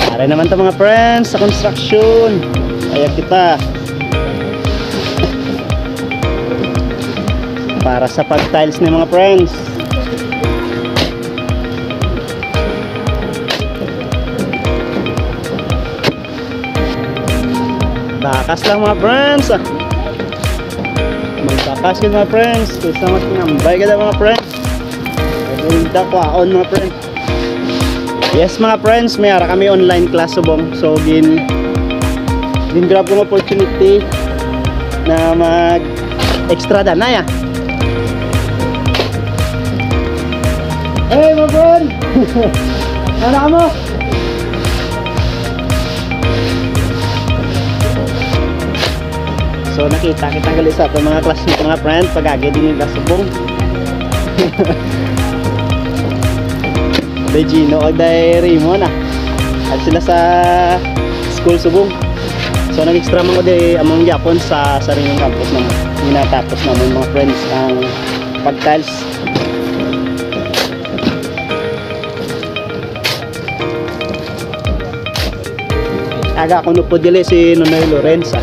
Para naman to mga friends sa construction. Kaya kita para sa pag-tiles ni mga friends. Bakas lang mga friends. Magbakas ka mga friends. Kaysa matangambay ka na mga friends. Pagpunta kwaon mga friends. Yes mga friends, may ara kami online class subong. So grab kong opportunity na mag extra danay. Hey my friend. Ano mo? So nakita kita gali sa ato mga classmate mga friend pag-agi din yung subong. Day Gino o day Raymond at sila sa school subong. So nag-extra mo day among Japon sa sariling campus naman. Minatapos naman mga friends ang pag-tiles. Aga ko po dili si Nonoy Lorenza.